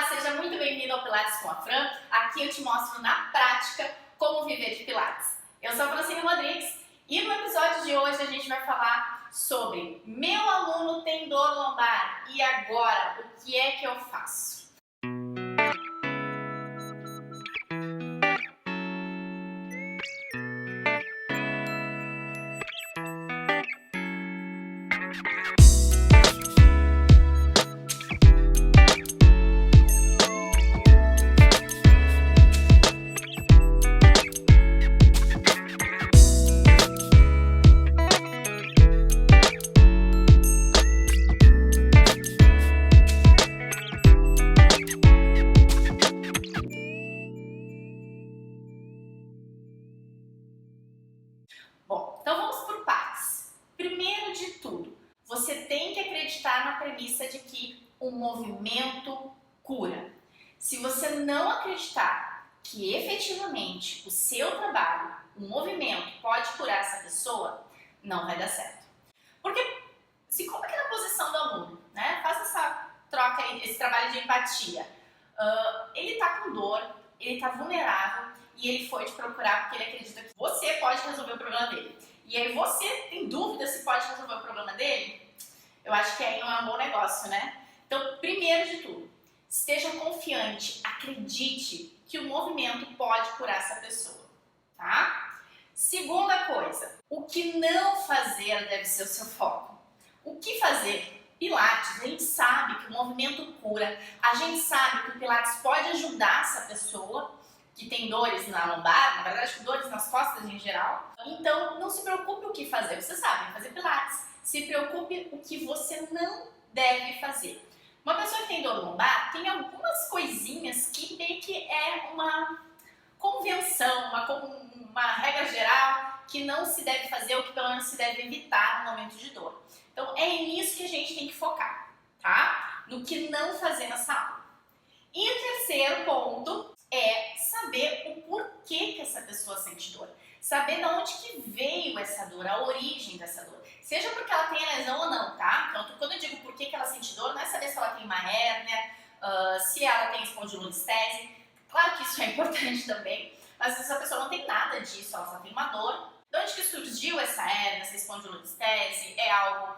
seja muito bem-vindo ao Pilates com a Fran. Aqui eu te mostro na prática como viver de Pilates. Eu sou a Francine Rodrigues e no episódio de hoje a gente vai falar sobre meu aluno tem dor lombar e agora o que é que eu faço? Bom, então vamos por partes. Primeiro de tudo, você tem que acreditar na premissa de que o movimento cura. Se você não acreditar que efetivamente o seu trabalho, o movimento pode curar essa pessoa, não vai dar certo. Porque se coloque na posição do aluno, né? Faça essa troca, esse trabalho de empatia. Ele está com dor, ele está vulnerável e ele foi te procurar porque ele acredita que você pode resolver o problema dele. E aí você tem dúvida se pode resolver o problema dele? Eu acho que aí não é um bom negócio, né? Então, primeiro de tudo, esteja confiante, acredite que o movimento pode curar essa pessoa, tá? Segunda coisa, o que não fazer deve ser o seu foco. O que fazer? Pilates, a gente sabe que o movimento cura, a gente sabe que o Pilates pode ajudar essa pessoa que tem dores na lombar, na verdade dores nas costas em geral. Então não se preocupe o que fazer, vocês sabem fazer Pilates. Se preocupe o que você não deve fazer. Uma pessoa que tem dor lombar tem algumas coisinhas que meio que é uma convenção, uma regra geral que não se deve fazer ou que pelo menos se deve evitar no momento de dor. Então é nisso que a gente tem que focar, tá? No que não fazer nessa aula. E o terceiro ponto é saber o porquê que essa pessoa sente dor. Saber de onde que veio essa dor, a origem dessa dor. Seja porque ela tem a lesão ou não, tá? Então, quando eu digo porquê que ela sente dor, não é saber se ela tem uma hérnia, se ela tem espondilolistese. Claro que isso é importante também, mas às vezes a pessoa não tem nada disso, ela só tem uma dor. De onde que surgiu essa hérnia, essa espondilolistese? É algo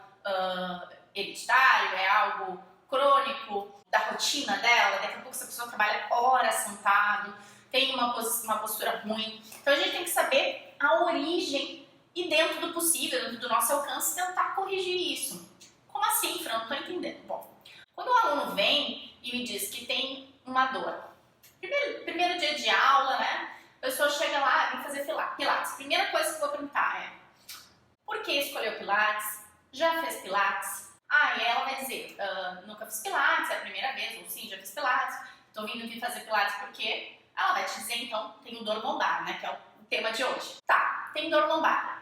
hereditário? É algo crônico da rotina dela? Daqui a pouco essa pessoa trabalha horas sentado, tem uma postura ruim. Então a gente tem que saber a origem e dentro do possível, dentro do nosso alcance, tentar corrigir isso. Como assim, Fran? Não estou entendendo. Bom, quando o aluno vem e me diz que tem uma dor, primeiro dia de aula, né? A pessoa chega lá e vem fazer Pilates. Primeira coisa que eu vou perguntar é: por que escolheu Pilates? Já fez Pilates? E ela vai dizer: nunca fiz Pilates, é a primeira vez, ou sim, já fiz Pilates. Estou vindo aqui fazer Pilates porque ela vai te dizer, então, tenho dor lombar, né? Que é o tema de hoje. Tá, tem dor lombar.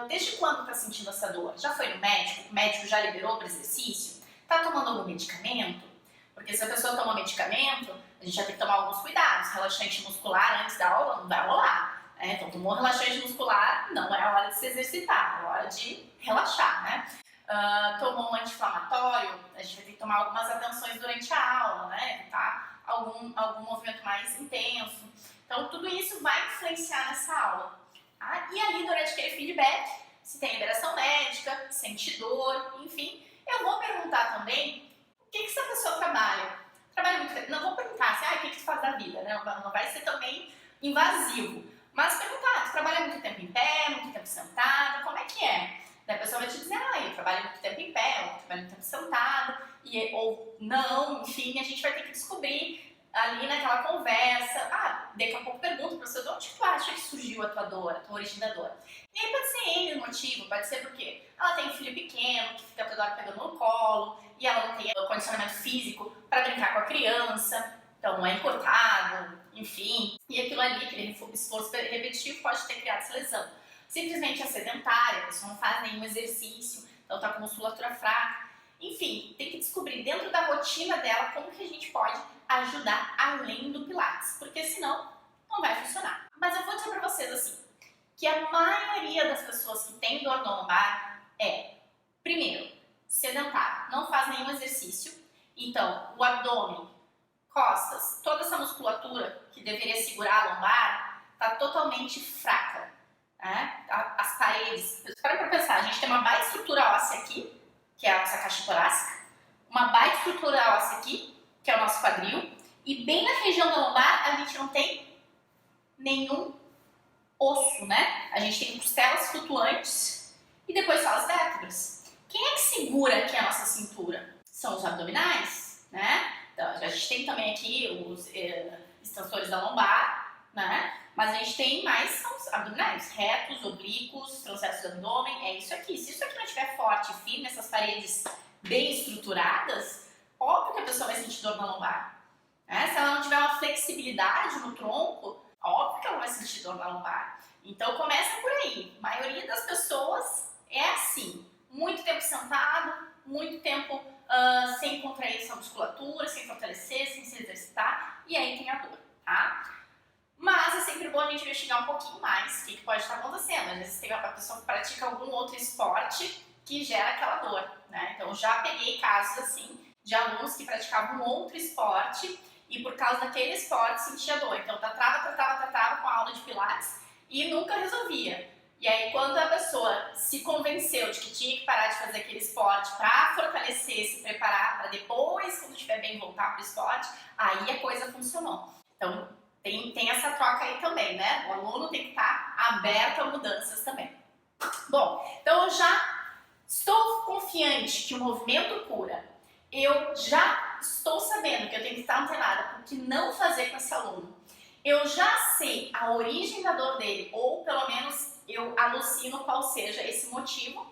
Desde quando tá sentindo essa dor? Já foi no médico? O médico já liberou para exercício? Tá tomando algum medicamento? Porque se a pessoa toma medicamento, a gente já tem que tomar alguns cuidados. Relaxante muscular antes da aula não vai rolar. Então, tomou relaxante muscular, não é a hora de se exercitar, é a hora de relaxar, né? Tomou um anti-inflamatório, a gente vai ter que tomar algumas atenções durante a aula, né? Evitar algum movimento mais intenso. Então, tudo isso vai influenciar nessa aula. Tá? E ali, durante aquele feedback, se tem liberação médica, sente dor, enfim, eu vou perguntar também o que essa pessoa trabalha. Trabalha muito tempo. Não vou perguntar assim, o que tu faz da vida, né? Não vai ser também invasivo. Mas perguntar, tu trabalha muito tempo em pé, muito tempo sentada, como é que é? Daí a pessoa vai te dizer, eu trabalho muito tempo em pé, ou trabalho muito tempo sentado, ou não, enfim, a gente vai ter que descobrir ali naquela conversa. Daqui a pouco pergunta para você, de onde tu acha que surgiu a tua dor, a tua origem da dor? E aí pode ser N o motivo, pode ser porque ela tem um filho pequeno, que fica toda hora pegando no colo, e ela não tem o condicionamento físico para brincar com a criança, então não é encurtado, enfim. E aquilo ali, aquele esforço repetitivo pode ter criado essa lesão. Simplesmente é sedentária, a pessoa não faz nenhum exercício, então está com musculatura fraca. Enfim, tem que descobrir dentro da rotina dela como que a gente pode ajudar além do Pilates, porque senão não vai funcionar. Mas eu vou dizer para vocês assim, que a maioria das pessoas que tem dor lombar é, primeiro, sedentário, não faz nenhum exercício, então o abdômen costas, toda essa musculatura que deveria segurar a lombar está totalmente fraca. Né? As paredes, para pensar, a gente tem uma baita estrutura óssea aqui, que é a nossa caixa torácica, uma baita estrutura óssea aqui, que é o nosso quadril, e bem na região da lombar a gente não tem nenhum osso, né? A gente tem costelas flutuantes e depois só as vértebras. Quem é que segura aqui a nossa cintura? São os abdominais, né? Então, a gente tem também aqui os extensores da lombar, né? Mas a gente tem mais são os abdominais, retos, oblíquos, transversos do abdômen, é isso aqui. Se isso aqui não estiver forte e firme, essas paredes bem estruturadas, óbvio que a pessoa vai sentir dor na lombar. Né? Se ela não tiver uma flexibilidade no tronco, óbvio que ela vai sentir dor na lombar. Então começa por aí. A maioria das pessoas é assim, muito tempo sentado, muito tempo sem contrair essa musculatura, sem fortalecer, sem se exercitar, e aí tem a dor, tá? Mas é sempre bom a gente investigar um pouquinho mais o que pode estar acontecendo. Às vezes tem uma pessoa que pratica algum outro esporte que gera aquela dor, né? Então já peguei casos assim de alunos que praticavam um outro esporte e por causa daquele esporte sentia dor. Então tratava com a aula de pilates e nunca resolvia. E aí quando a pessoa se convenceu de que tinha que parar de fazer aquele esporte para fortalecer, se preparar para depois, quando estiver bem, voltar para o esporte, aí a coisa funcionou. Então tem essa troca aí também, né? O aluno tem que estar aberto a mudanças também. Bom, então eu já estou confiante que o movimento cura. Eu já estou sabendo que eu tenho que estar antenada para o que não fazer com esse aluno. Eu já sei a origem da dor dele, ou pelo menos eu alucino qual seja esse motivo.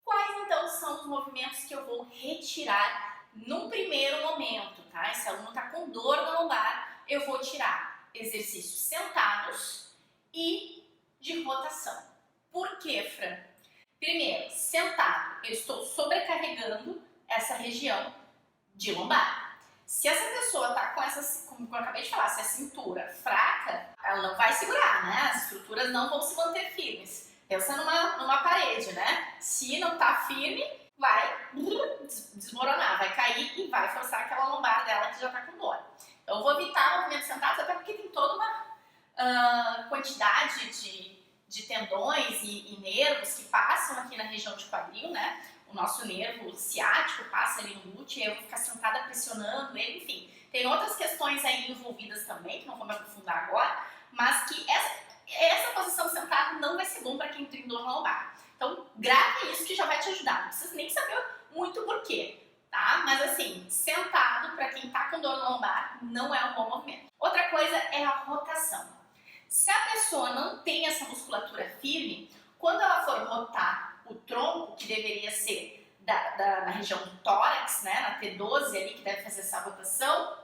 Quais então são os movimentos que eu vou retirar num primeiro momento, tá? Esse aluno está com dor na lombar, eu vou tirar exercícios sentados e de rotação. Por quê, Fran? Primeiro, sentado, eu estou sobrecarregando essa região de lombar. Se essa pessoa está com essa, como eu acabei de falar, se a cintura fraca, ela não vai segurar, né? As estruturas não vão se manter firmes. Pensa numa parede, né? Se não está firme, vai desmoronar, vai cair e vai forçar aquela lombar dela que já está com dor. Então, eu vou evitar movimentos sentados, até porque tem toda uma quantidade de tendões e nervos que passam aqui na região de quadril, né? O nosso nervo ciático passa ali no glúteo e eu vou ficar sentada pressionando ele, enfim. Tem outras questões aí envolvidas também, que não vou me aprofundar agora, mas que essa posição sentada não vai ser bom para quem tem dor na lombar. Então, grave isso que já vai te ajudar. Não precisa nem saber muito porquê. Tá? Mas assim, sentado, para quem tá com dor na lombar, não é um bom movimento. Outra coisa é a rotação. Se a pessoa não tem essa musculatura firme, quando ela for rotar o tronco, que deveria ser na região do tórax, né, na T12 ali, que deve fazer essa rotação,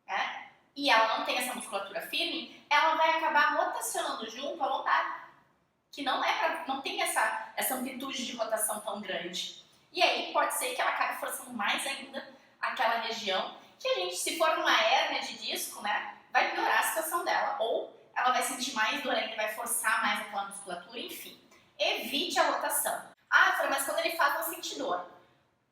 né, e ela não tem essa musculatura firme, ela vai acabar rotacionando junto a lombar, que não tem essa amplitude de rotação tão grande. E aí pode ser que ela acabe forçando mais ainda aquela região, que a gente, se for uma hérnia de disco, né, vai piorar a situação dela, ou ela vai sentir mais dor ainda, vai forçar mais aquela musculatura, enfim. Evite a rotação. Ah, Fran, mas quando ele faz, não sente dor.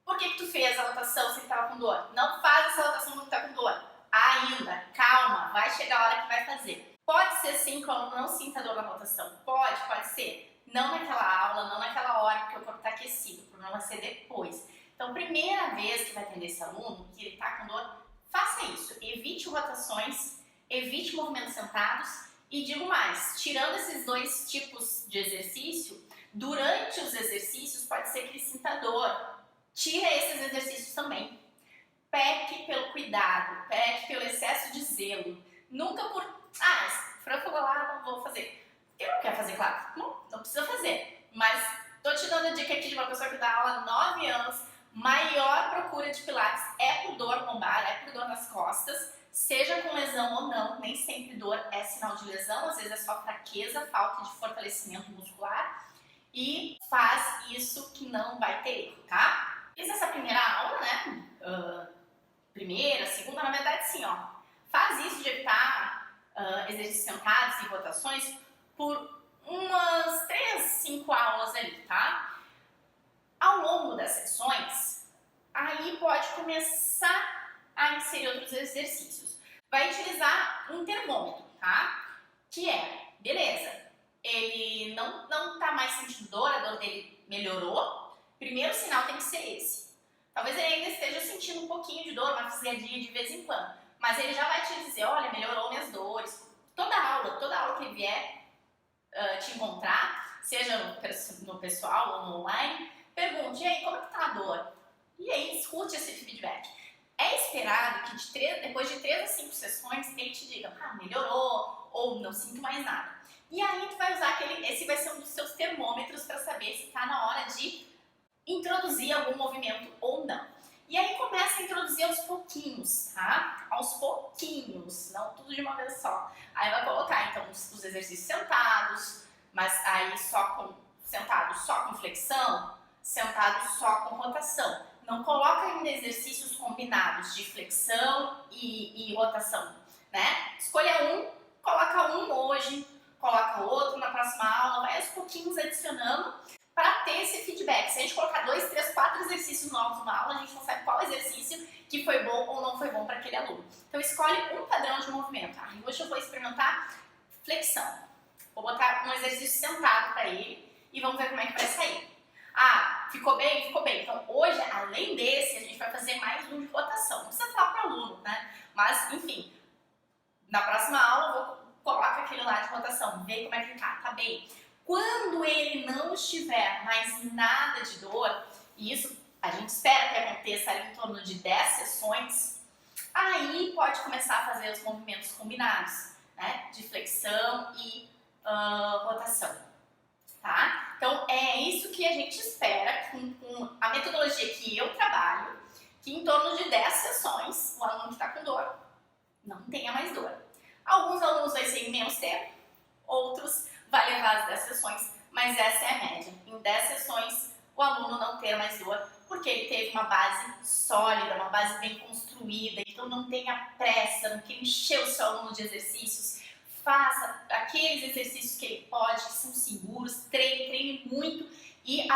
Por que tu fez a rotação se ele estava com dor? Não faz essa rotação quando está com dor. Ainda, calma, vai chegar a hora que vai fazer. Pode ser sim que o aluno não sinta dor na rotação. Pode ser. Não naquela aula, não naquela hora, porque o corpo está aquecido. O problema vai ser depois. Então, primeira vez que vai atender esse aluno, que ele está com dor, faça isso. Evite rotações, evite movimentos sentados e digo mais, tirando esses dois tipos de exercício, durante os exercícios pode ser que ele sinta dor. Tira esses exercícios também. Peque pelo cuidado, peque pelo excesso de zelo. Nunca por, Fran falou lá, não vou fazer. Eu não quero fazer, claro. Não precisa fazer. Mas tô te dando a dica aqui de uma pessoa que dá aula há 9 anos. Maior procura de pilates é por dor lombar, é por dor nas costas. Seja com lesão ou não, nem sempre dor é sinal de lesão. Às vezes é só fraqueza, falta de fortalecimento muscular. E faz isso que não vai ter erro, tá? Fiz essa primeira aula, né? Primeira, segunda, na verdade sim, ó. Faz isso de evitar exercícios sentados e rotações por umas 3, 5 aulas ali, tá? Ao longo das sessões, aí pode começar a inserir outros exercícios. Vai utilizar um termômetro, tá? Que é, beleza, ele não tá mais sentindo dor, a dor dele melhorou. Primeiro sinal tem que ser esse. Talvez ele ainda esteja sentindo um pouquinho de dor, uma fisgadinha de vez em quando. Mas ele já vai te dizer, olha, melhorou minhas dores. Toda aula que ele vier te encontrar, seja no pessoal ou no online, pergunte, e aí, como é que tá a dor? E aí, escute esse feedback. É esperado que depois de 3 a 5 sessões, ele te diga, melhorou, ou não sinto mais nada. E aí, tu vai usar esse vai ser um dos seus termômetros para saber se está na hora de introduzir algum movimento ou não. E aí começa a introduzir aos pouquinhos, tá? Aos pouquinhos, não tudo de uma vez só. Aí vai colocar, então, os exercícios sentados, mas aí sentado só com flexão, sentado só com rotação. Não coloca ainda exercícios combinados de flexão e rotação, né? Escolha um, coloca um hoje, coloca outro na próxima aula, vai aos pouquinhos adicionando para ter esse feedback. Se a gente colocar 2, 3, 4 exercícios novos numa aula, a gente não sabe qual exercício que foi bom ou não foi bom para aquele aluno. Então escolhe um padrão de movimento. Hoje eu vou experimentar flexão. Vou botar um exercício sentado para ele e vamos ver como é que vai sair. Ficou bem? Ficou bem. Então hoje, além desse, a gente vai fazer mais um de rotação. Não precisa falar para o aluno, né? Mas, enfim, na próxima aula eu vou colocar aquele lá de rotação, ver como é que tá bem. Quando ele não estiver mais nada de dor, e isso a gente espera que aconteça ali em torno de 10 sessões, aí pode começar a fazer os movimentos combinados, né? De flexão e rotação, tá? Então é isso que a gente espera com a metodologia que eu trabalho, que em torno de 10 sessões, o aluno que está com dor não tenha mais dor. Alguns alunos vai ser em menos tempo, outros vai levar as 10 sessões, mas essa é a média. Em 10 sessões, o aluno não ter mais dor, porque ele teve uma base sólida, uma base bem construída. Então não tenha pressa, não queira encher o seu aluno de exercícios. Faça aqueles exercícios que ele pode, que são seguros, treine muito. E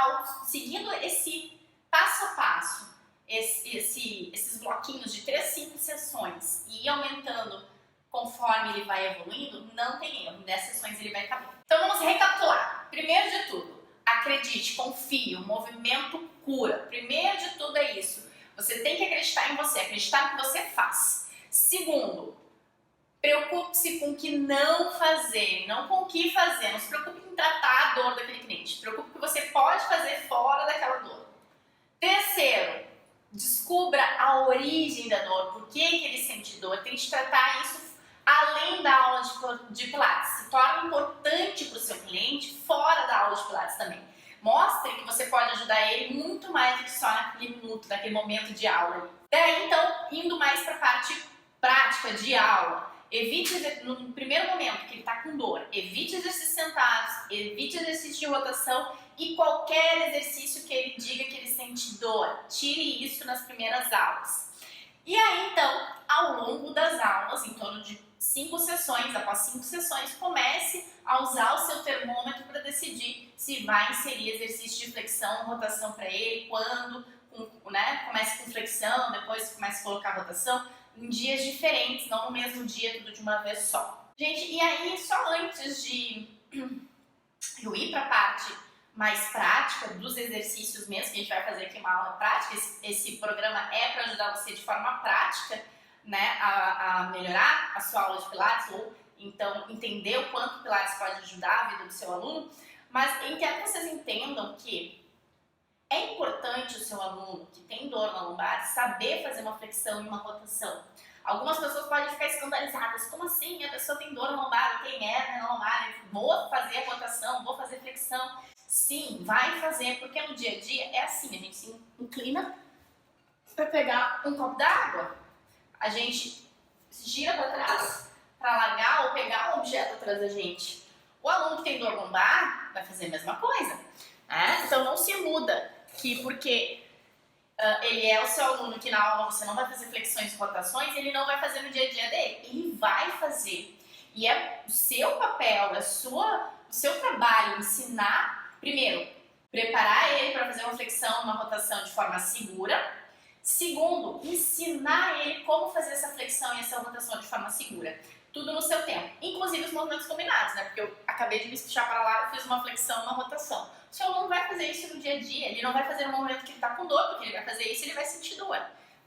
seguindo esse passo a passo, esses bloquinhos de 3, 5 sessões e ir aumentando conforme ele vai evoluindo, não tem erro. Em 10 sessões ele vai estar bem. Então vamos recapitular. Primeiro de tudo, acredite, confie, o movimento cura. Primeiro de tudo é isso. Você tem que acreditar em você, acreditar no que você faz. Segundo, preocupe-se com o que não fazer, não com o que fazer. Não se preocupe em tratar a dor daquele cliente. Se preocupe com o que você pode fazer fora daquela dor. Terceiro, descubra a origem da dor, por que ele sente dor. Tente tratar isso além da aula de Pilates. Se torna importante para o seu cliente fora da aula de Pilates também. Mostre que você pode ajudar ele muito mais do que só naquele minuto, naquele momento de aula. Daí, então, indo mais para a parte prática de aula. Evite, no primeiro momento que ele está com dor, evite exercícios sentados, evite exercício de rotação e qualquer exercício que ele diga que ele sente dor. Tire isso nas primeiras aulas. E aí, então, ao longo das aulas, em torno de 5 sessões, após 5 sessões, comece a usar o seu termômetro para decidir se vai inserir exercício de flexão, rotação para ele, quando, né? Comece com flexão, depois comece a colocar rotação, em dias diferentes, não no mesmo dia, tudo de uma vez só. Gente, e aí, só antes de eu ir para a parte mais prática dos exercícios mesmo, que a gente vai fazer aqui uma aula prática, esse programa é para ajudar você de forma prática, né, a melhorar a sua aula de Pilates, ou então entender o quanto o Pilates pode ajudar a vida do seu aluno, mas eu quero que vocês entendam que é importante o seu aluno que tem dor na lombar saber fazer uma flexão e uma rotação. Algumas pessoas podem ficar escandalizadas. Como assim? A pessoa tem dor na lombar, tem hérnia na lombar, vou fazer a rotação, vou fazer flexão. Sim, vai fazer, porque no dia a dia é assim, a gente se inclina para pegar um copo d'água, a gente gira para trás para largar ou pegar um objeto atrás da gente. O aluno que tem dor lombar vai fazer a mesma coisa, né? Então não se iluda que porque ele é o seu aluno que na aula você não vai fazer flexões e rotações, ele não vai fazer no dia a dia dele. Ele vai fazer. E é o seu papel, o seu trabalho ensinar, primeiro, preparar ele para fazer uma flexão, uma rotação de forma segura. Segundo, ensinar ele como fazer essa flexão e essa rotação de forma segura. Tudo no seu tempo. Inclusive os movimentos combinados, né? Porque eu acabei de me puxar para lá, eu fiz uma flexão, uma rotação. O seu aluno vai fazer isso no dia a dia, ele não vai fazer no momento que ele está com dor, porque ele vai fazer isso e ele vai sentir dor.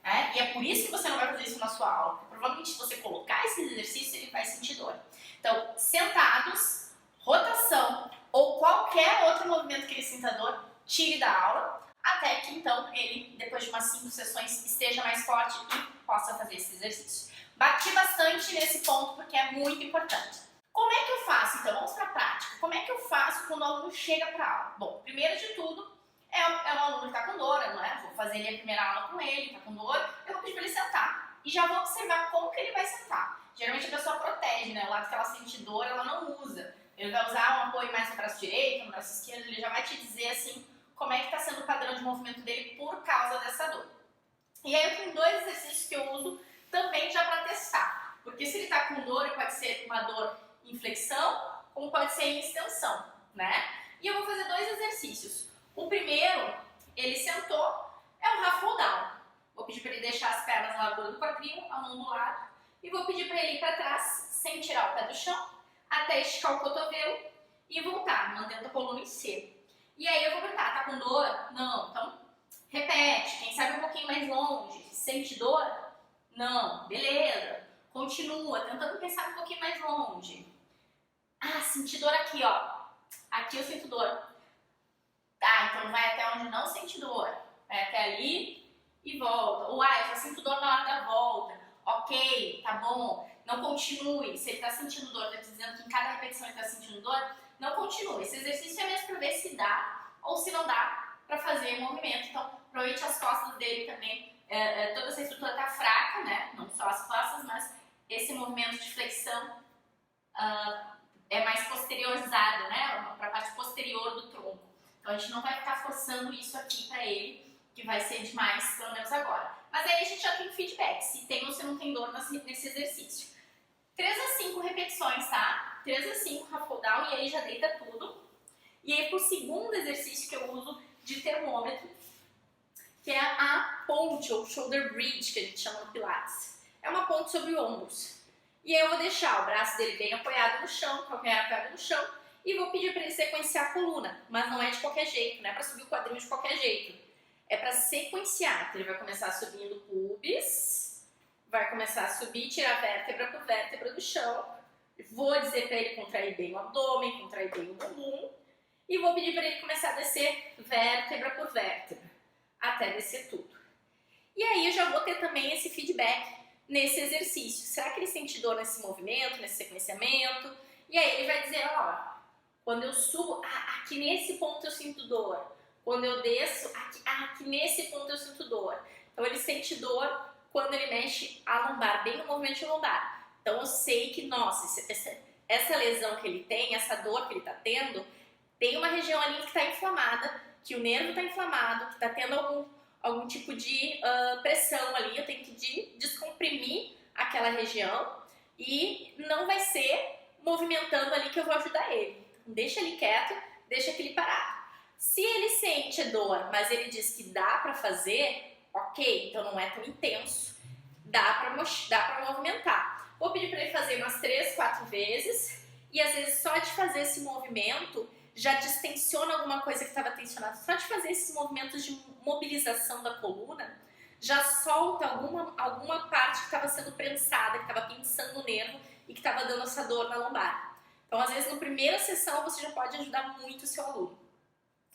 Né? E é por isso que você não vai fazer isso na sua aula, porque provavelmente se você colocar esses exercícios, ele vai sentir dor. Então, sentados, rotação ou qualquer outro movimento que ele sinta dor, tire da aula, até que então ele, depois de umas 5 sessões, esteja mais forte e possa fazer esse exercício. Bati bastante nesse ponto porque é muito importante. Como é que eu faço então? Vamos para a prática. Como é que eu faço quando o aluno chega para a aula? Bom, primeiro de tudo, é um aluno que está com dor, não é? Vou fazer a primeira aula com ele, está com dor, eu vou pedir para ele sentar. E já vou observar como que ele vai sentar. Geralmente a pessoa protege, né? O lado que ela sente dor, ela não usa. Ele vai usar um apoio mais no braço direito, no braço esquerdo, ele já vai te dizer assim como é que está sendo o padrão de movimento dele por causa dessa dor. E aí eu tenho 2 exercícios que eu uso também já para testar. Porque se ele está com dor, pode ser uma dor em flexão, como pode ser em extensão, né? E eu vou fazer 2 exercícios. O primeiro, ele sentou, é um half roll down. Vou pedir para ele deixar as pernas na largura do quadril, a mão do lado, e vou pedir para ele ir para trás, sem tirar o pé do chão, até esticar o cotovelo e voltar, mantendo a coluna em C. E aí eu vou perguntar, tá com dor? Não. Então, repete, quem sabe um pouquinho mais longe. Sente dor? Não. Beleza. Continua, tentando pensar um pouquinho mais longe. Ah, senti dor aqui, ó. Aqui eu sinto dor. Tá, então vai até onde não sente dor. Vai até ali e volta. Ou, eu só sinto dor na hora da volta. Ok, tá bom. Não continue. Se ele tá sentindo dor, tá dizendo que em cada repetição ele tá sentindo dor, não continue. Esse exercício é mesmo para ver se dá ou se não dá para fazer o movimento. Então, provavelmente as costas dele também, toda essa estrutura está fraca, né? Não só as costas, mas esse movimento de flexão é mais posteriorizado, né? Para a parte posterior do tronco. Então, a gente não vai ficar forçando isso aqui para ele, que vai ser demais, pelo menos agora. Mas aí a gente já tem feedback, se tem ou se não tem dor nesse exercício. 3 a 5 repetições, tá? 3 a 5 half roll down e aí já deita tudo. E aí pro segundo exercício que eu uso de termômetro, que é a ponte ou shoulder bridge, que a gente chama no Pilates. É uma ponte sobre ombros. E aí eu vou deixar o braço dele bem apoiado no chão, calcanhar apoiado no chão, e vou pedir para ele sequenciar a coluna. Mas não é de qualquer jeito, não é para subir o quadril de qualquer jeito. É para sequenciar. Então ele vai começar subindo o pubis, vai começar a subir, tirar vértebra por vértebra do chão. Vou dizer para ele contrair bem o abdômen, contrair bem o bumbum. E vou pedir para ele começar a descer vértebra por vértebra, até descer tudo. E aí eu já vou ter também esse feedback nesse exercício. Será que ele sente dor nesse movimento, nesse sequenciamento? E aí ele vai dizer, ó, quando eu subo, aqui nesse ponto eu sinto dor. Quando eu desço, aqui nesse ponto eu sinto dor. Então ele sente dor quando ele mexe a lombar, bem no movimento de lombar. Então eu sei que, nossa, essa lesão que ele tem, essa dor que ele está tendo, tem uma região ali que está inflamada, que o nervo está inflamado, que está tendo algum tipo de pressão ali, eu tenho que descomprimir aquela região e não vai ser movimentando ali que eu vou ajudar ele. Então, deixa ele quieto, deixa ele parado. Se ele sente dor, mas ele diz que dá para fazer, ok, então não é tão intenso, dá para movimentar. Vou pedir para ele fazer umas 3, 4 vezes e às vezes só de fazer esse movimento já distensiona alguma coisa que estava tensionada. Só de fazer esses movimentos de mobilização da coluna, já solta alguma parte que estava sendo prensada, que estava pinçando o nervo e que estava dando essa dor na lombar. Então, às vezes, na primeira sessão, você já pode ajudar muito o seu aluno,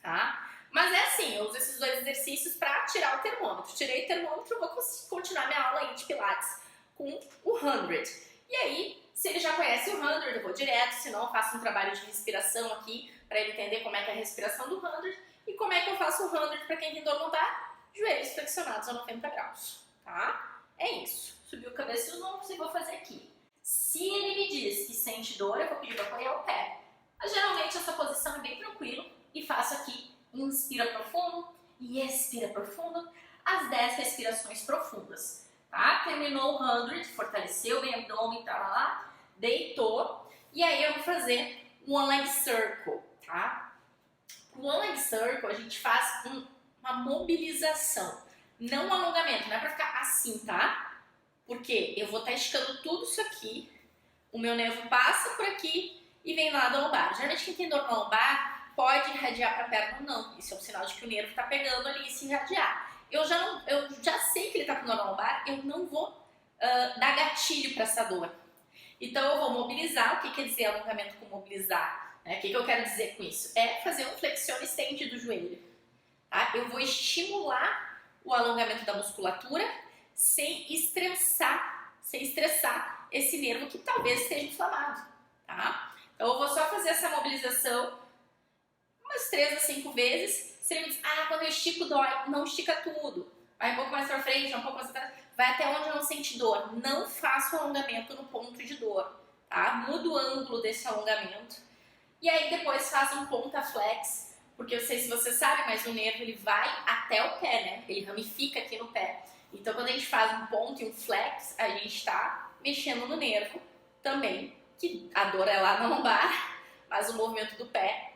tá? Mas é assim, eu uso esses 2 exercícios para tirar o termômetro. Tirei o termômetro, vou continuar minha aula aí de Pilates com o 100. E aí, se ele já conhece o 100, eu vou direto, senão eu faço um trabalho de respiração aqui, para ele entender como é que é a respiração do 100 e como é que eu faço o 100 para quem tem dor lombar, joelhos flexionados a 90 graus, tá? É isso. Subiu a cabeça e os ombros e vou fazer aqui. Se ele me diz que sente dor, eu vou pedir para apoiar o pé. Mas geralmente essa posição é bem tranquila e faço aqui, inspira profundo e expira profundo, as 10 respirações profundas, tá? Terminou o 100, fortaleceu bem o abdômen, tá lá, deitou, e aí eu vou fazer um one leg circle, tá? O one leg circle a gente faz uma mobilização. Não um alongamento, não é pra ficar assim, tá? Porque eu vou estar esticando tudo isso aqui, o meu nervo passa por aqui e vem lá da lombar. Geralmente quem tem dor na lombar pode irradiar para a perna ou não. Isso é um sinal de que o nervo está pegando ali e se irradiar. Eu já sei que ele está com dor na lombar, eu não vou dar gatilho para essa dor. Então eu vou mobilizar. O que quer dizer alongamento com mobilizar? O que eu quero dizer com isso? É fazer um flexione extend do joelho. Tá? Eu vou estimular o alongamento da musculatura sem estressar esse nervo que talvez esteja inflamado, tá? Então eu vou só fazer essa mobilização umas 3 a 5 vezes. Se ele me diz, quando eu estico dói, não estica tudo. Vai um pouco mais pra frente, vai um pouco mais pra trás, vai até onde não sente dor. Não faça o alongamento no ponto de dor, tá? Muda o ângulo desse alongamento. E aí depois faz um ponta flex, porque eu sei se você sabe, mas o nervo ele vai até o pé, né? Ele ramifica aqui no pé. Então, quando a gente faz um ponto e um flex, a gente está mexendo no nervo também, que a dor é lá na lombar, mas o movimento do pé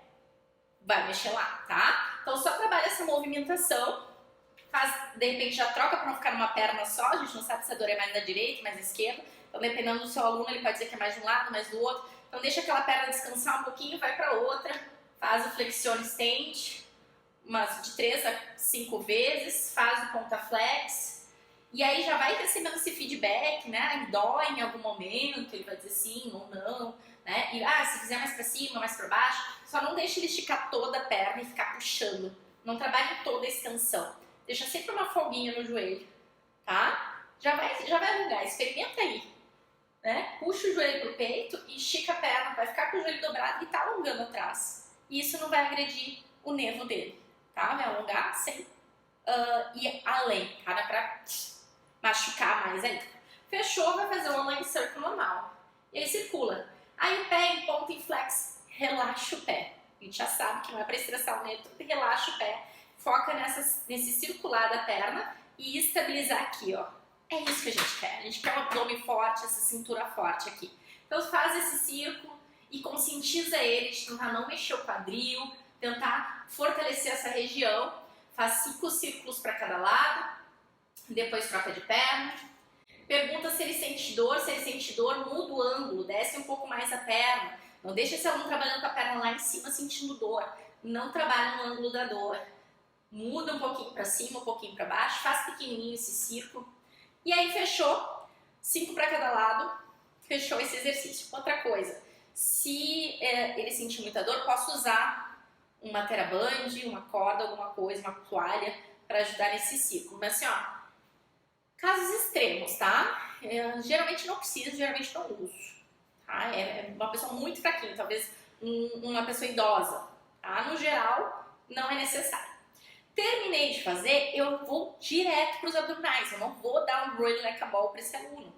vai mexer lá, tá? Então, só trabalha essa movimentação, de repente já troca para não ficar numa perna só, a gente não sabe se a dor é mais da direita, mais da esquerda, então dependendo do seu aluno, ele pode dizer que é mais de um lado, mais do outro, então deixa aquela perna descansar um pouquinho, vai para outra, faz o flexione extend, umas de 3 a 5 vezes, faz o ponta flex. E aí já vai recebendo esse feedback, né? Dói em algum momento, ele vai dizer sim ou não, né? E se fizer mais pra cima, mais pra baixo, só não deixe ele esticar toda a perna e ficar puxando. Não trabalhe toda a extensão. Deixa sempre uma folguinha no joelho, tá? Já vai alongar, experimenta aí, né? Puxa o joelho pro peito e estica a perna, vai ficar com o joelho dobrado e tá alongando atrás. E isso não vai agredir o nervo dele, tá? Vai alongar sem ir além, tá? Não é pra machucar mais ainda. Fechou, vai fazer um online circle normal. E aí circula. Aí o pé em ponta em flex, relaxa o pé. A gente já sabe que não é para estressar o nervo, relaxa o pé. Foca nesse circular da perna e estabilizar aqui, ó. É isso que a gente quer. A gente quer um abdômen forte, essa cintura forte aqui. Então faz esse círculo e conscientiza ele de tentar não mexer o quadril, tentar fortalecer essa região. Faz 5 círculos para cada lado. Depois troca de perna. Pergunta se ele sente dor. Se ele sente dor, muda o ângulo, desce um pouco mais a perna. Não deixa esse aluno trabalhando com a perna lá em cima sentindo dor. Não trabalha no ângulo da dor. Muda um pouquinho para cima, um pouquinho para baixo. Faz pequenininho esse círculo. E aí fechou. 5 para cada lado. Fechou esse exercício. Outra coisa. Se ele sentir muita dor, posso usar uma TheraBand, uma corda, alguma coisa, uma toalha para ajudar nesse círculo. Mas assim, ó. Casos extremos, tá? Geralmente não preciso, geralmente não uso. Tá? É uma pessoa muito fraquinha, talvez uma pessoa idosa. Tá? No geral, não é necessário. Terminei de fazer, eu vou direto para os abdominais. Eu não vou dar um rolling like a ball para esse aluno.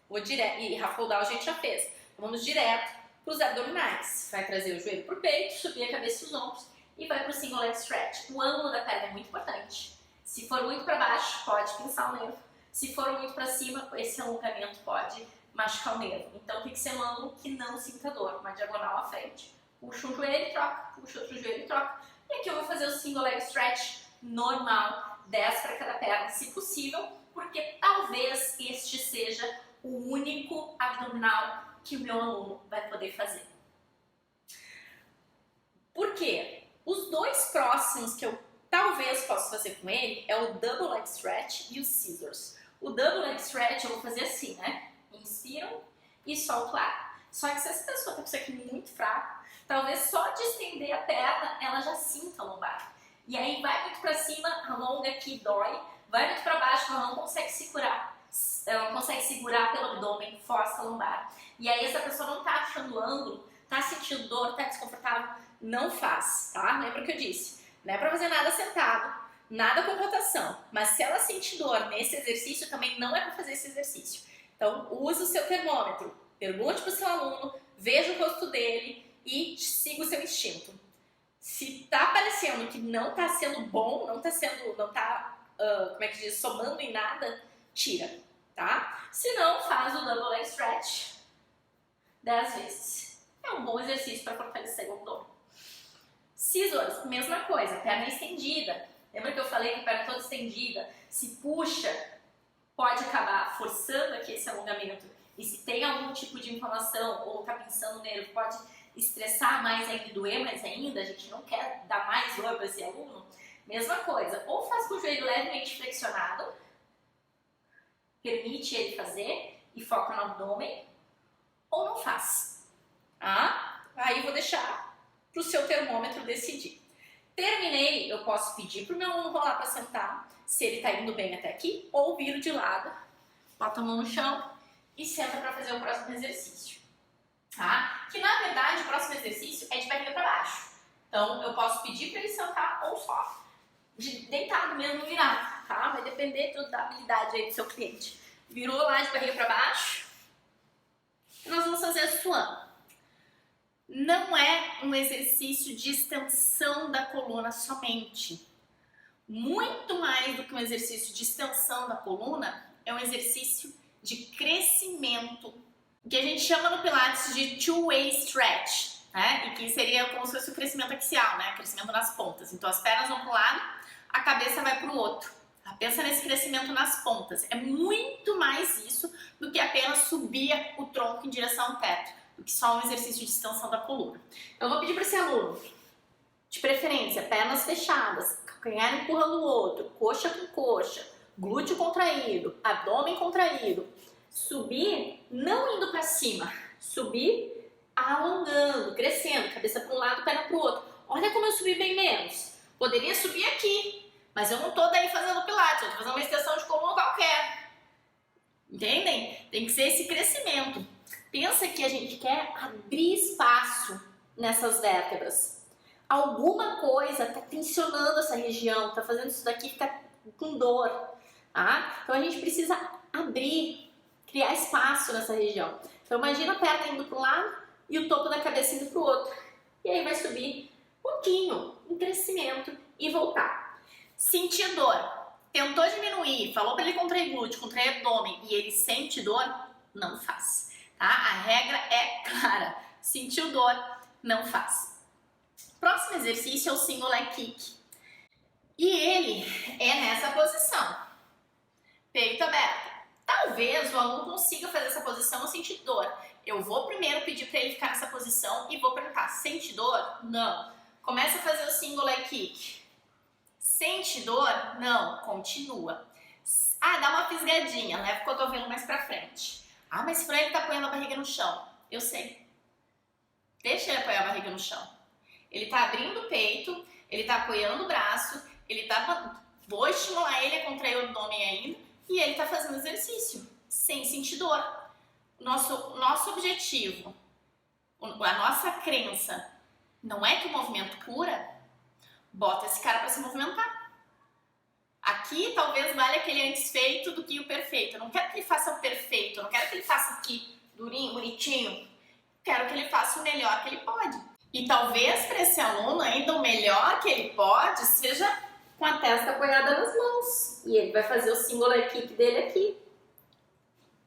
Vou direto, e Rafael Down a gente já fez. Então, vamos direto para os abdominais. Vai trazer o joelho para o peito, subir a cabeça e os ombros e vai para o single leg stretch. O ângulo da perna é muito importante. Se for muito para baixo, pode pinçar o nervo. Se for muito para cima, esse alongamento pode machucar o nervo. Então tem que ser um ângulo que não sinta dor, uma diagonal à frente. Puxa um joelho e troca, puxa outro joelho e troca. E aqui eu vou fazer o single leg stretch normal, 10 para cada perna, se possível, porque talvez este seja o único abdominal que o meu aluno vai poder fazer. Por quê? Os 2 próximos que eu talvez possa fazer com ele é o double leg stretch e os scissors. O double leg stretch eu vou fazer assim, né? Inspiro e solto o ar. Só que se essa pessoa tá com isso aqui muito fraco, talvez só de estender a perna ela já sinta a lombar. E aí vai muito pra cima, alonga aqui, dói. Vai muito pra baixo, ela não consegue segurar. Ela não consegue segurar pelo abdômen, força a lombar. E aí essa pessoa não tá achando ângulo, tá sentindo dor, tá desconfortável, não faz, tá? Lembra o que eu disse? Não é pra fazer nada sentado, nada com rotação, mas se ela sentir dor nesse exercício, também não é para fazer esse exercício. Então, use o seu termômetro, pergunte para o seu aluno, veja o rosto dele e siga o seu instinto. Se tá parecendo que não tá sendo bom, não tá, somando em nada, tira, tá? Se não, faz o double leg stretch 10 vezes. É um bom exercício para fortalecer o abdômen. Scissors, mesma coisa, perna estendida. Lembra que eu falei que a perna toda estendida, se puxa, pode acabar forçando aqui esse alongamento. E se tem algum tipo de inflamação ou tá pensando no nervo, pode estressar mais ainda, doer mais ainda, a gente não quer dar mais dor para esse aluno. Mesma coisa, ou faz com o joelho levemente flexionado, permite ele fazer e foca no abdômen, ou não faz. Tá? Aí vou deixar para o seu termômetro decidir. Terminei, eu posso pedir para o meu aluno rolar para sentar, se ele está indo bem até aqui, ou viro de lado, bota a mão no chão e senta para fazer o próximo exercício. Tá? Que na verdade o próximo exercício é de barriga para baixo. Então eu posso pedir para ele sentar ou só deitado mesmo, virado, tá? Vai depender da habilidade aí do seu cliente. Virou lá de barriga para baixo. Nós vamos fazer suando. Não é um exercício de extensão da coluna somente. Muito mais do que um exercício de extensão da coluna, é um exercício de crescimento, que a gente chama no Pilates de two-way stretch, né? E que seria como se fosse o crescimento axial, né? Crescimento nas pontas. Então as pernas vão para um lado, a cabeça vai para o outro. Pensa nesse crescimento nas pontas. É muito mais isso do que apenas subir o tronco em direção ao teto, do que só um exercício de extensão da coluna. Então, eu vou pedir para esse aluno, de preferência, pernas fechadas, calcanhar empurrando o outro, coxa com coxa, glúteo contraído, abdômen contraído. Subir, não indo para cima, subir alongando, crescendo, cabeça para um lado, perna para o outro. Olha como eu subi bem menos. Poderia subir aqui, mas eu não tô daí fazendo pilates, eu tô fazendo uma extensão de coluna qualquer. Entendem? Tem que ser esse crescimento. Pensa que a gente quer abrir espaço nessas vértebras. Alguma coisa tá tensionando essa região, tá fazendo isso daqui ficar com dor, tá? Então a gente precisa abrir, criar espaço nessa região. Então imagina a perna indo para um lado e o topo da cabeça indo para o outro. E aí vai subir um pouquinho, um crescimento e voltar. Sentir dor. Tentou diminuir, falou para ele contrair glúteo, contrair abdômen e ele sente dor, não faz. Tá? A regra é clara. Sentiu dor, não faz. Próximo exercício é o single leg kick. E ele é nessa posição. Peito aberto. Talvez o aluno consiga fazer essa posição ou sentir dor. Eu vou primeiro pedir para ele ficar nessa posição e vou perguntar, sente dor? Não. Começa a fazer o single leg kick. Sente dor? Não. Continua. Ah, dá uma fisgadinha, leva o cotovelo mais pra frente. Ah, mas pra ele tá apoiando a barriga no chão. Eu sei. Deixa ele apoiar a barriga no chão. Ele tá abrindo o peito, ele tá apoiando o braço, ele tá... Vou estimular ele a contrair o abdômen ainda e ele tá fazendo exercício, sem sentir dor. Nosso objetivo, a nossa crença, não é que o movimento cura, bota esse cara para se movimentar. Aqui talvez valha aquele antes feito do que o perfeito. Eu não quero que ele faça o perfeito, eu não quero que ele faça aqui durinho, bonitinho. Quero que ele faça o melhor que ele pode. E talvez para esse aluno ainda o melhor que ele pode seja com a testa apoiada nas mãos. E ele vai fazer o single leg kick dele aqui,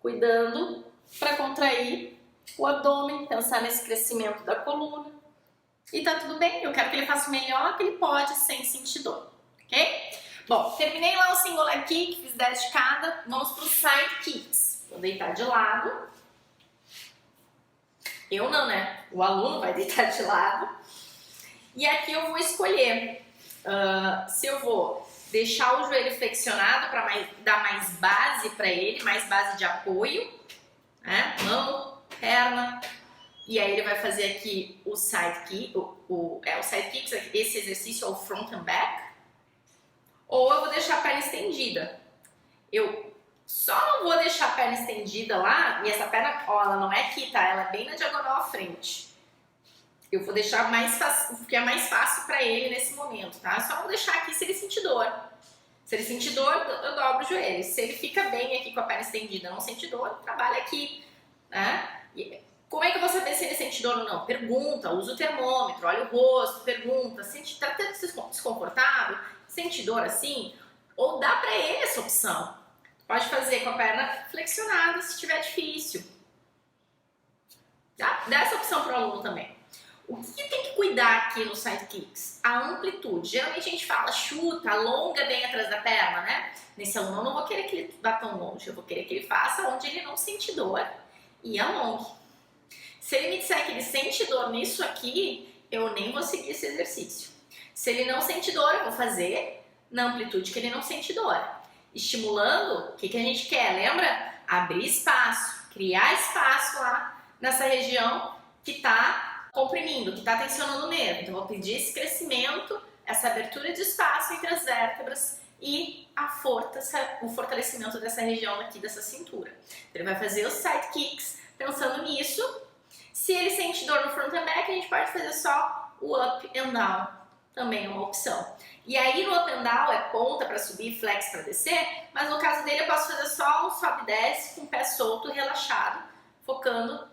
cuidando para contrair o abdômen, pensar nesse crescimento da coluna. E tá tudo bem, eu quero que ele faça o melhor que ele pode sem sentir dor, ok? Bom, terminei lá o single leg kick, fiz 10 de cada, vamos para os side kicks. Vou deitar de lado. Eu não, né? O aluno vai deitar de lado. E aqui eu vou escolher se eu vou deixar o joelho flexionado para dar mais base para ele, mais base de apoio, né? Mão, perna. E aí ele vai fazer aqui o side kick, o side kick, esse exercício é o front and back. Ou eu vou deixar a perna estendida. Eu só não vou deixar a perna estendida lá, e essa perna, ó, ela não é aqui, tá? Ela é bem na diagonal à frente. Eu vou deixar mais fácil, porque é mais fácil pra ele nesse momento, tá? Só não deixar aqui se ele sentir dor. Se ele sentir dor, eu dobro o joelho. Se ele fica bem aqui com a perna estendida, não sente dor, trabalha aqui, né? E como é que eu vou saber se ele sente dor ou não? Pergunta, usa o termômetro, olha o rosto, pergunta, tá tendo desconfortável? Sente dor assim? Ou dá pra ele essa opção. Pode fazer com a perna flexionada se estiver difícil. Dá essa opção para o aluno também. O que tem que cuidar? cuidar aqui no side kicks? A amplitude. Geralmente a gente fala chuta, alonga bem atrás da perna, né? Nesse aluno eu não vou querer que ele vá tão longe, eu vou querer que ele faça onde ele não sente dor e alongue. Se ele me disser que ele sente dor nisso aqui, eu nem vou seguir esse exercício. Se ele não sente dor, eu vou fazer na amplitude que ele não sente dor. Estimulando, o que a gente quer? Lembra? Abrir espaço, criar espaço lá nessa região que está comprimindo, que está tensionando o nervo. Então, eu vou pedir esse crescimento, essa abertura de espaço entre as vértebras e o fortalecimento dessa região aqui, dessa cintura. Ele vai fazer os side kicks pensando nisso. Se ele sente dor no front and back, a gente pode fazer só o up and down, também é uma opção. E aí no up and down é ponta para subir, flex para descer, mas no caso dele eu posso fazer só um sobe e desce com o pé solto, relaxado, focando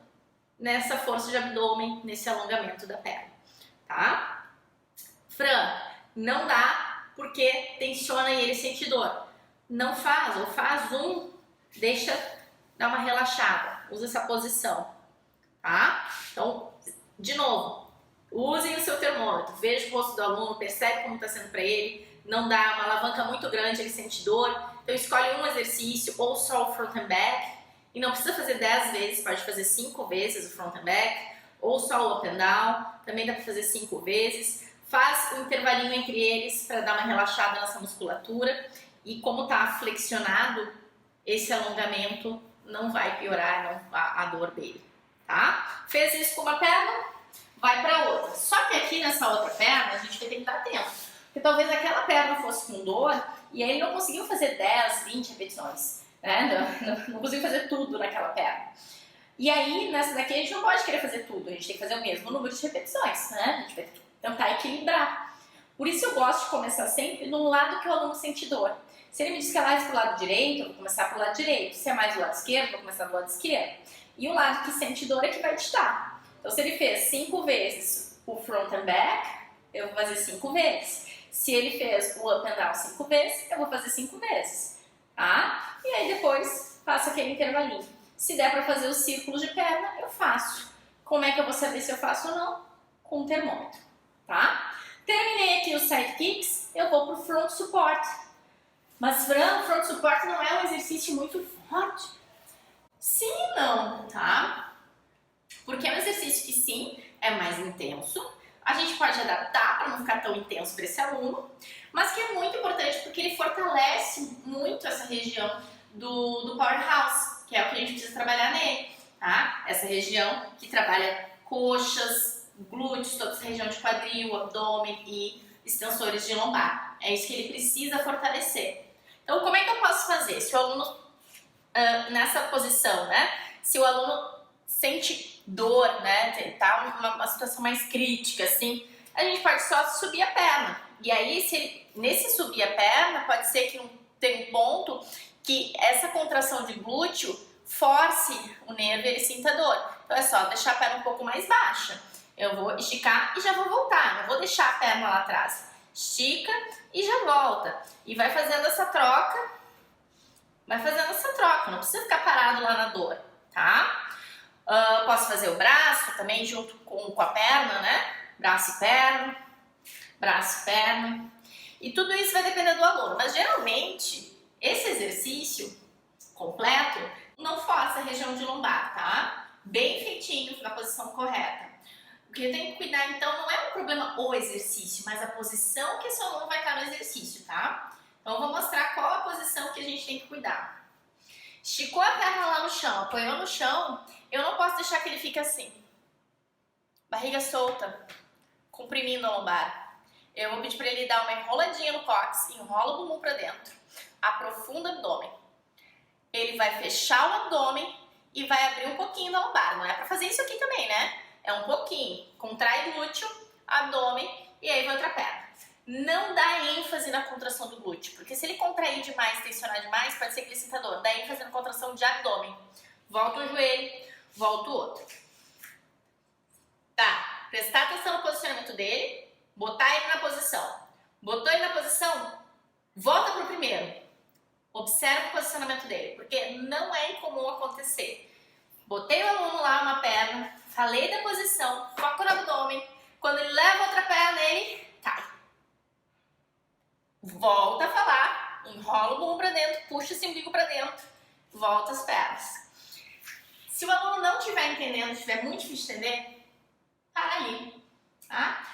nessa força de abdômen, nesse alongamento da perna, tá? Fran, não dá porque tensiona e ele sente dor. Não faz, ou faz deixa dar uma relaxada, usa essa posição, tá? Então, de novo, usem o seu termômetro, veja o rosto do aluno, percebe como está sendo para ele, não dá uma alavanca muito grande, ele sente dor, então escolhe um exercício ou só o front and back, e não precisa fazer 10 vezes, pode fazer 5 vezes o front and back, ou só o up and down, também dá para fazer 5 vezes, faz um intervalinho entre eles para dar uma relaxada nessa musculatura, e como está flexionado, esse alongamento não vai piorar a dor dele, tá? Fez isso com uma perna, vai para outra. Só que aqui nessa outra perna a gente vai ter que estar atento, porque talvez aquela perna fosse com dor e aí ele não conseguiu fazer 10, 20 repetições, né? Não conseguiu fazer tudo naquela perna. E aí nessa daqui a gente não pode querer fazer tudo, a gente tem que fazer o mesmo número de repetições, né? A gente vai tentar equilibrar. Por isso eu gosto de começar sempre no lado que o aluno sente dor. Se ele me diz que é mais pro lado direito, eu vou começar pro lado direito. Se é mais do lado esquerdo, eu vou começar do lado esquerdo. E o lado que sente dor é que vai ditar. Então, se ele fez 5 vezes o front and back, eu vou fazer 5 vezes. Se ele fez o up and down 5 vezes, eu vou fazer 5 vezes. Tá? E aí depois, faço aquele intervalinho. Se der para fazer os círculos de perna, eu faço. Como é que eu vou saber se eu faço ou não? Com o termômetro. Tá? Terminei aqui os side kicks, eu vou pro front support. Mas, Fran, o front support não é um exercício muito forte? Sim e não, tá? Porque é um exercício que sim, é mais intenso. A gente pode adaptar para não ficar tão intenso para esse aluno, mas que é muito importante porque ele fortalece muito essa região do powerhouse, que é o que a gente precisa trabalhar nele, tá? Essa região que trabalha coxas, glúteos, toda essa região de quadril, abdômen e extensores de lombar. É isso que ele precisa fortalecer. Então, como é que eu posso fazer? Se o aluno, nessa posição, né? Se o aluno sente dor, né? Tá uma situação mais crítica, assim, a gente pode só subir a perna. E aí, se ele, nesse subir a perna, pode ser que tem um ponto que essa contração de glúteo force o nervo e ele sinta dor. Então, é só deixar a perna um pouco mais baixa. Eu vou esticar e já vou voltar. Não vou deixar a perna lá atrás. Estica e já volta. E vai fazendo essa troca. Não precisa ficar parado lá na dor, tá? Posso fazer o braço também junto com a perna, né? Braço e perna. E tudo isso vai depender do aluno. Mas geralmente, esse exercício completo não força a região de lombar, tá? Bem feitinho, na posição correta. O que eu tenho que cuidar, então, não é um problema o exercício, mas a posição que esse aluno vai estar no exercício, tá? Então, eu vou mostrar qual a posição que a gente tem que cuidar. Esticou a perna lá no chão, apoiou no chão, eu não posso deixar que ele fique assim. Barriga solta, comprimindo a lombar. Eu vou pedir para ele dar uma enroladinha no cóccix, enrola o bumbum para dentro, aprofunda o abdômen. Ele vai fechar o abdômen e vai abrir um pouquinho da lombar. Não é para fazer isso aqui também, né? É um pouquinho. Contrai glúteo, abdômen e aí vai outra perna. Não dá ênfase na contração do glúteo, porque se ele contrair demais, tensionar demais, pode ser que ele sinta dor. Dá ênfase na contração de abdômen. Volta um joelho, volta o outro. Tá, prestar atenção no posicionamento dele, botar ele na posição. Botou ele na posição, volta pro primeiro. Observa o posicionamento dele, porque não é incomum acontecer. Botei o aluno lá, uma perna, falei da posição, foco no abdômen, Quando ele leva outra perna, ele cai. Volta a falar, enrola o bumbum para dentro, puxa esse umbigo para dentro, volta as pernas. Se o aluno não estiver entendendo, estiver muito difícil de entender, para ali, tá?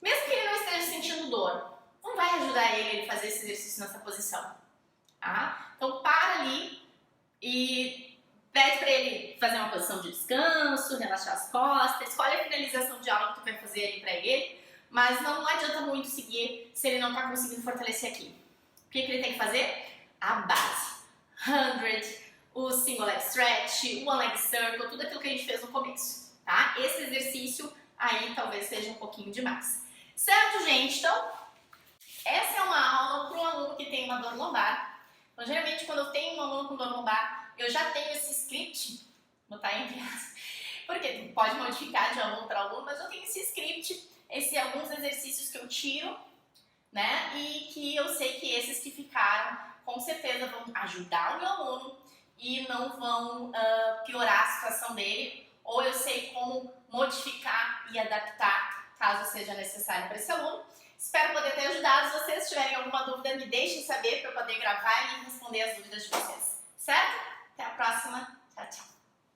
Mesmo que ele não esteja sentindo dor, não vai ajudar ele a fazer esse exercício nessa posição, tá? Então para ali e pede para ele fazer uma posição de descanso, relaxar as costas, escolhe a finalização de aula que tu vai fazer ali para ele, mas não adianta muito seguir se ele não está conseguindo fortalecer aqui. O que ele tem que fazer? A base. 100, o single leg stretch, o one leg circle, tudo aquilo que a gente fez no começo, tá? Esse exercício aí talvez seja um pouquinho demais. Certo, gente? Então, essa é uma aula para um aluno que tem uma dor lombar. Então, geralmente, quando eu tenho um aluno com dor lombar, eu já tenho esse script, vou botar entre aspas, porque pode modificar de aluno para aluno, mas eu tenho esse script, alguns exercícios que eu tiro, né? E que eu sei que esses que ficaram, com certeza vão ajudar o meu aluno e não vão piorar a situação dele, ou eu sei como modificar e adaptar, caso seja necessário para esse aluno. Espero poder ter ajudado. Se vocês tiverem alguma dúvida, me deixem saber para eu poder gravar e responder as dúvidas de vocês. Certo? Até a próxima. Tchau, tchau.